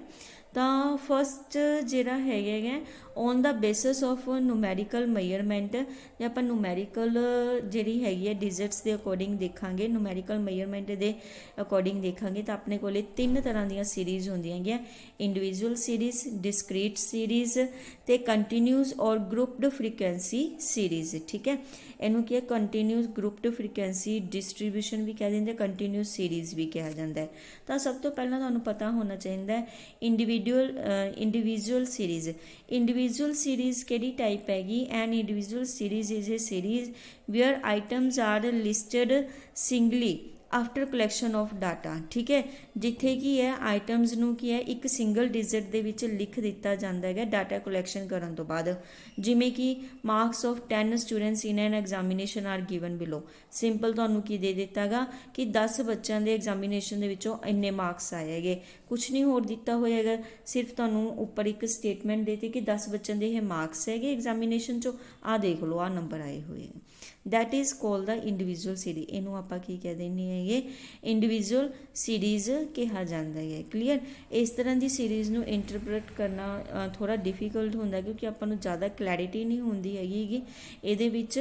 ਤਾਂ ਫਸਟ ਜਿਹੜਾ ਹੈਗਾ on the basis of numerical measurement, ਜੇ ਆਪਾਂ ਨੂਮੈਰੀਕਲ ਜਿਹੜੀ ਹੈਗੀ ਹੈ ਡਿਜਿਟਸ ਦੇ ਅਕੋਰਡਿੰਗ ਦੇਖਾਂਗੇ, ਨੂਮੈਰੀਕਲ ਮੇਜਰਮੈਂਟ ਦੇ ਅਕੋਰਡਿੰਗ ਦੇਖਾਂਗੇ ਤਾਂ ਆਪਣੇ ਕੋਲੇ 3 ਤਰ੍ਹਾਂ ਦੀਆਂ ਸੀਰੀਜ਼ ਹੁੰਦੀਆਂ ਹੈਗੀਆਂ, ਇੰਡੀਵਿਜੂਅਲ ਸੀਰੀਜ਼, ਡਿਸਕ੍ਰੀਟ ਸੀਰੀਜ਼ ਅਤੇ ਕੰਟੀਨਿਊਸ ਔਰ ਗਰੁੱਪਡ ਫ੍ਰੀਕੁਐਂਸੀ ਸੀਰੀਜ਼। ਠੀਕ ਹੈ, ਇਹਨੂੰ ਕੀ ਹੈ ਕੰਟੀਨਿਊਸ ਗਰੁੱਪਡ ਫ੍ਰੀਕੁਐਂਸੀ ਡਿਸਟਰੀਬਿਊਸ਼ਨ ਵੀ ਕਹਿ ਦਿੰਦੇ, ਕੰਟੀਨਿਊਸ ਸੀਰੀਜ਼ ਵੀ ਕਿਹਾ ਜਾਂਦਾ ਹੈ। ਤਾਂ ਸਭ ਤੋਂ ਪਹਿਲਾਂ ਤੁਹਾਨੂੰ ਪਤਾ ਹੋਣਾ ਚਾਹੀਦਾ ਹੈ ਇੰਡੀਵਿਜੂਅਲ ਸੀਰੀਜ਼। ਇੰਡੀਵਿਜੂਅਲ ਸੀਰੀਜ਼ ਕਿਹੜੀ ਟਾਈਪ ਹੈਗੀ, an individual series is a series where items are listed singly after collection of data. ਠੀਕ ਹੈ, ਜਿੱਥੇ ਕੀ ਹੈ ਆਈਟਮਸ ਨੂੰ ਕੀ ਹੈ ਇੱਕ ਸਿੰਗਲ ਡਿਜਿਟ ਦੇ ਵਿੱਚ ਲਿਖ ਦਿੱਤਾ ਜਾਂਦਾ ਹੈਗਾ ਡਾਟਾ ਕਲੈਕਸ਼ਨ ਕਰਨ ਤੋਂ ਬਾਅਦ। ਜਿਵੇਂ ਕਿ marks of 10 students in an examination are given below. Simple ਤੁਹਾਨੂੰ ਕੀ ਦੇ ਦਿੱਤਾ ਗਾ ਕਿ 10 ਬੱਚਿਆਂ ਦੇ ਐਗਜ਼ਾਮੀਨੇਸ਼ਨ ਦੇ ਵਿੱਚੋਂ ਇੰਨੇ ਮਾਰਕਸ ਆਏ ਹੈਗੇ, ਕੁਛ ਨਹੀਂ ਹੋਰ ਦਿੱਤਾ ਹੋਇਆ ਹੈਗਾ, ਸਿਰਫ ਤੁਹਾਨੂੰ ਉੱਪਰ ਇੱਕ ਸਟੇਟਮੈਂਟ ਦੇ ਦਿੱਤੀ ਕਿ 10 ਬੱਚਿਆਂ ਦੇ ਇਹ ਮਾਰਕਸ ਹੈਗੇ ਐਗਜ਼ਾਮੀਨੇਸ਼ਨ 'ਚੋਂ, ਆਹ ਦੇਖ ਲਓ ਆਹ ਨੰਬਰ ਆਏ ਹੋਏ ਹੈ। ਦੈਟ ਇਜ਼ ਕੋਲ ਦਾ ਇੰਡੀਵਿਜੂਅਲ ਸੀਰੀਜ਼। ਇਹਨੂੰ ਆਪਾਂ ਕੀ ਕਹਿ ਦਿੰਦੇ ਹੈਗੇ, ਇੰਡੀਵਿਜੂਅਲ ਸੀਰੀਜ਼ ਕਿਹਾ ਜਾਂਦਾ ਹੈ। ਕਲੀਅਰ, ਇਸ ਤਰ੍ਹਾਂ ਦੀ ਸੀਰੀਜ਼ ਨੂੰ ਇੰਟਰਪ੍ਰੇਟ ਕਰਨਾ ਥੋੜ੍ਹਾ ਡਿਫੀਕਲਟ ਹੁੰਦਾ ਕਿਉਂਕਿ ਆਪਾਂ ਨੂੰ ਜ਼ਿਆਦਾ ਕਲੈਰਿਟੀ ਨਹੀਂ ਹੁੰਦੀ ਹੈਗੀ ਇਹਦੇ ਵਿੱਚ।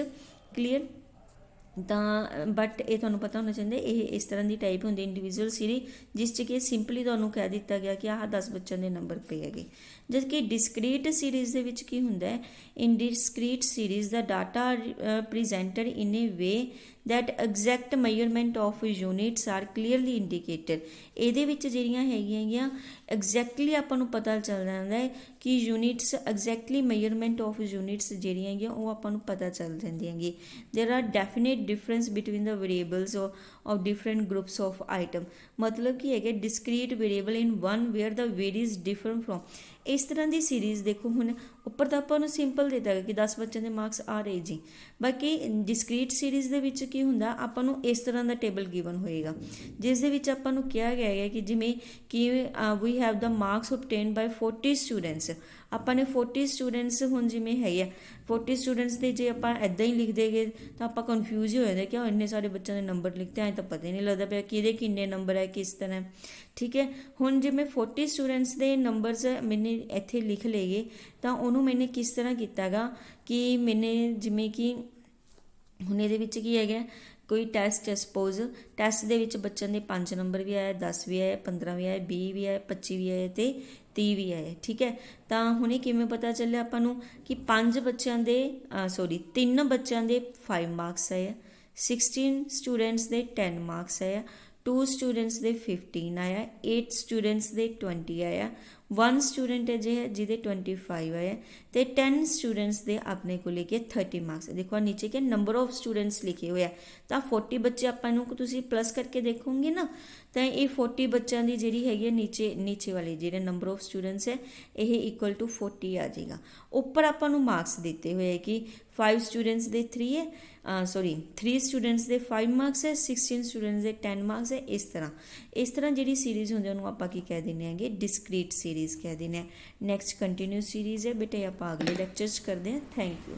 ਕਲੀਅਰ, ਤਾਂ ਬਟ ਇਹ ਤੁਹਾਨੂੰ ਪਤਾ ਹੋਣਾ ਚਾਹੀਦਾ ਇਹ ਇਸ ਤਰ੍ਹਾਂ ਦੀ ਟਾਈਪ ਹੁੰਦੀ ਇੰਡੀਵਿਜੂਅਲ ਸੀਰੀਜ਼, ਜਿਸ 'ਚ ਕਿ ਸਿੰਪਲੀ ਤੁਹਾਨੂੰ ਕਹਿ ਦਿੱਤਾ ਗਿਆ ਕਿ ਆਹ 10 ਬੱਚਿਆਂ ਦੇ ਨੰਬਰ ਪਏ ਹੈਗੇ। ਜਦ ਕਿ ਡਿਸਕ੍ਰੀਟ ਸੀਰੀਜ਼ ਦੇ ਵਿੱਚ ਕੀ ਹੁੰਦਾ ਹੈ, in discrete series the data presented in a way that exact measurement of units are clearly indicated. ਇਹਦੇ ਵਿੱਚ ਜਿਹੜੀਆਂ ਹੈਗੀਆਂ ਐਗਜ਼ੈਕਟਲੀ ਆਪਾਂ ਨੂੰ ਪਤਾ ਚੱਲ ਜਾਂਦਾ ਹੈ ਕਿ units exactly measurement of units ਜਿਹੜੀਆਂ ਹੈਗੀਆਂ ਉਹ ਆਪਾਂ ਨੂੰ ਪਤਾ ਚੱਲ ਜਾਂਦੀਆਂ ਹੈਗੀ। There are definite difference between the variables of different groups of item. ਮਤਲਬ ਕੀ ਹੈਗੇ discrete variable in one where the varies different from. ਇਸ ਤਰ੍ਹਾਂ ਦੀ ਸੀਰੀਜ਼ ਦੇਖੋ, ਹੁਣ ਉੱਪਰ ਤਾਂ ਆਪਾਂ ਨੂੰ ਸਿੰਪਲ ਦਿੱਤਾ ਗਿਆ ਕਿ 10 ਬੱਚਿਆਂ ਦੇ ਮਾਰਕਸ ਆ ਰਹੇ ਜੀ, ਬਾਕੀ ਡਿਸਕ੍ਰੀਟ ਸੀਰੀਜ਼ ਦੇ ਵਿੱਚ ਕੀ ਹੁੰਦਾ ਆਪਾਂ ਨੂੰ ਇਸ ਤਰ੍ਹਾਂ ਦਾ ਟੇਬਲ ਗਿਵਨ ਹੋਏਗਾ ਜਿਸ ਦੇ ਵਿੱਚ ਆਪਾਂ ਨੂੰ ਕਿਹਾ ਗਿਆ ਹੈ ਕਿ ਜਿਵੇਂ ਕਿ we have the marks obtained by 40 students. ਆਪਾਂ ਨੇ 40 ਸਟੂਡੈਂਟਸ ਹੁਣ ਜਿਵੇਂ ਹੈਗੇ ਆ 40 ਸਟੂਡੈਂਟਸ ਦੇ ਜੇ ਆਪਾਂ ਇੱਦਾਂ ਹੀ ਲਿਖ ਦੇਗੇ ਤਾਂ ਆਪਾਂ ਕਨਫਿਊਜ਼ ਹੀ ਹੋ ਜਾਂਦੇ ਕਿ ਇੰਨੇ ਸਾਰੇ ਬੱਚਿਆਂ ਦੇ ਨੰਬਰ ਲਿਖਤੇ ਐਂ ਤਾਂ ਪਤਾ ਹੀ ਨਹੀਂ ਲੱਗਦਾ ਪਿਆ ਕਿਹਦੇ ਕਿੰਨੇ ਨੰਬਰ ਹੈ ਕਿਸ ਤਰ੍ਹਾਂ। ਠੀਕ ਹੈ, ਹੁਣ ਜੇ ਮੈਂ 40 ਸਟੂਡੈਂਟਸ ਦੇ ਨੰਬਰਸ ਮੈਨੇ ਇੱਥੇ ਲਿਖ ਲਏ ਤਾਂ ਉਹਨੂੰ ਮੈਨੇ ਕਿਸ ਤਰ੍ਹਾਂ ਕੀਤਾ ਗਾ ਕਿ ਮੈਨੇ ਜਿਵੇਂ ਕਿ ਹੁਣ ਇਹਦੇ ਵਿੱਚ ਕੀ ਹੈਗਾ ਕੋਈ ਟੈਸਟ ਹੈ, ਸਪੋਜ਼ ਟੈਸਟ ਦੇ ਵਿੱਚ ਬੱਚਿਆਂ ਦੇ 5 ਨੰਬਰ ਵੀ ਆਏ, 10 ਵੀ ਆਏ, 15 ਵੀ ਆਏ, 20 ਵੀ ਆਏ, 25 ਵੀ ਆਏ ਅਤੇ 30 ਵੀ ਆਏ। ਠੀਕ ਹੈ, ਤਾਂ ਹੁਣ ਇਹ ਕਿਵੇਂ ਪਤਾ ਚੱਲਿਆ ਆਪਾਂ ਨੂੰ ਕਿ 3 ਬੱਚਿਆਂ ਦੇ 5 ਮਾਰਕਸ ਆਏ, 16 ਸਟੂਡੈਂਟਸ ਦੇ 10 ਮਾਰਕਸ ਆਏ, 2 ਸਟੂਡੈਂਟਸ ਦੇ 15 ਆਇਆ, 8 ਸਟੂਡੈਂਟਸ ਦੇ 20 ਆਇਆ, 1 ਸਟੂਡੈਂਟ ਹੈ ਜਿਹਦੇ 25 ਆਇਆ ਅਤੇ 10 ਸਟੂਡੈਂਟਸ ਦੇ ਆਪਣੇ ਕੋਲ ਲਿਖੇ 30 ਮਾਰਕਸ। ਦੇਖੋ ਨੀਚੇ ਕਿ ਨੰਬਰ ਆਫ ਸਟੂਡੈਂਟਸ ਲਿਖੇ ਹੋਏ ਆ ਤਾਂ 40 ਬੱਚੇ ਆਪਾਂ ਨੂੰ ਤੁਸੀਂ ਪਲੱਸ ਕਰਕੇ ਦੇਖੋਗੇ ਨਾ ਤਾਂ ਇਹ 40 ਬੱਚਿਆਂ ਦੀ ਜਿਹੜੀ ਹੈਗੀ ਹੈ ਨੀਚੇ ਵਾਲੇ ਜਿਹੜੇ ਨੰਬਰ ਆਫ ਸਟੂਡੈਂਟਸ ਹੈ ਇਹ ਇਕੁਅਲ ਟੂ 40 ਆ ਜਾਏਗਾ। ਉੱਪਰ ਆਪਾਂ ਨੂੰ ਮਾਰਕਸ ਦਿੱਤੇ ਹੋਏ ਹੈ ਕਿ 5 ਸਟੂਡੈਂਟਸ ਦੇ 3 ਹੈ 3 ਸਟੂਡੈਂਟਸ ਦੇ 5 ਮਾਰਕਸ ਹੈ, 16 ਸਟੂਡੈਂਟਸ ਦੇ 10 ਮਾਰਕਸ ਹੈ। ਇਸ ਤਰ੍ਹਾਂ ਜਿਹੜੀ ਸੀਰੀਜ਼ ਹੁੰਦੀ ਉਹਨੂੰ ਆਪਾਂ ਕੀ ਕਹਿ ਦਿੰਦੇ ਹੈਗੇ, ਡਿਸਕ੍ਰੀਟ ਸੀਰੀਜ਼ ਕਹਿ ਦਿੰਦੇ ਹਾਂ। ਨੈਕਸਟ ਕੰਟੀਨਿਊ ਸੀਰੀਜ਼ ਹੈ ਬੇਟੇ, ਆਪਾਂ ਅਗਲੇ ਲੈਕਚਰ 'ਚ ਕਰਦੇ ਹਾਂ। Thank you.